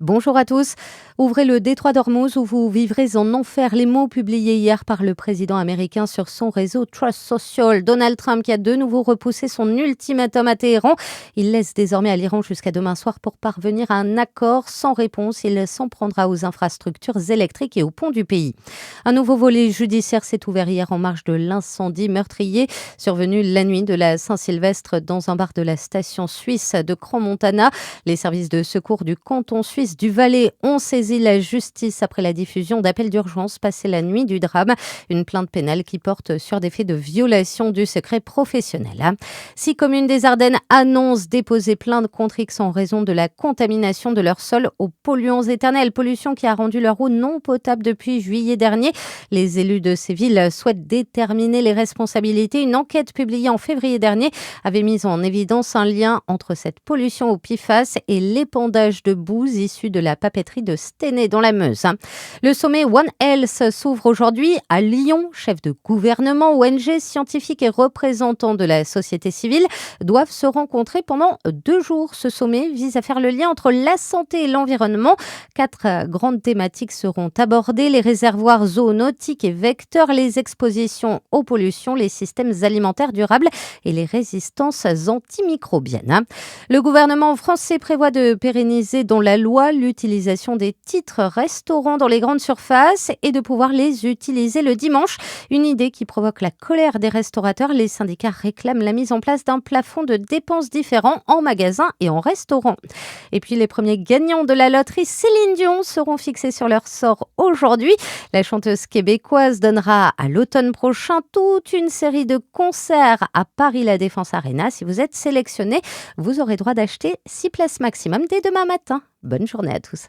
Bonjour à tous. Ouvrez le détroit d'Ormuz où vous vivrez en enfer. Les mots publiés hier par le président américain sur son réseau Trust Social. Donald Trump qui a de nouveau repoussé son ultimatum à Téhéran. Il laisse désormais à l'Iran jusqu'à demain soir pour parvenir à un accord. Sans réponse, il s'en prendra aux infrastructures électriques et aux ponts du pays. Un nouveau volet judiciaire s'est ouvert hier en marge de l'incendie meurtrier survenu la nuit de la Saint-Sylvestre dans un bar de la station suisse de Crans-Montana. Les services de secours du canton suisse du Valais ont saisi la justice après la diffusion d'appels d'urgence passés la nuit du drame. Une plainte pénale qui porte sur des faits de violation du secret professionnel. 6 communes des Ardennes annoncent déposer plainte contre X en raison de la contamination de leur sol aux polluants éternels. Pollution qui a rendu leur eau non potable depuis juillet dernier. Les élus de ces villes souhaitent déterminer les responsabilités. Une enquête publiée en février dernier avait mis en évidence un lien entre cette pollution au PFAS et l'épandage de boues issues de la papeterie de Stenay dans la Meuse. Le sommet One Health s'ouvre aujourd'hui à Lyon. Chefs de gouvernement, ONG, scientifiques et représentants de la société civile doivent se rencontrer pendant 2 jours. Ce sommet vise à faire le lien entre la santé et l'environnement. 4 grandes thématiques seront abordées: les réservoirs zoonotiques et vecteurs, les expositions aux pollutions, les systèmes alimentaires durables et les résistances antimicrobiennes. Le gouvernement français prévoit de pérenniser dans la loi l'utilisation des titres restaurants dans les grandes surfaces et de pouvoir les utiliser le dimanche. Une idée qui provoque la colère des restaurateurs. Les syndicats réclament la mise en place d'un plafond de dépenses différents en magasin et en restaurant. Et puis les premiers gagnants de la loterie Céline Dion seront fixés sur leur sort aujourd'hui. La chanteuse québécoise donnera à l'automne prochain toute une série de concerts à Paris La Défense Arena. Si vous êtes sélectionné, vous aurez droit d'acheter 6 places maximum dès demain matin. Bonne journée à tous.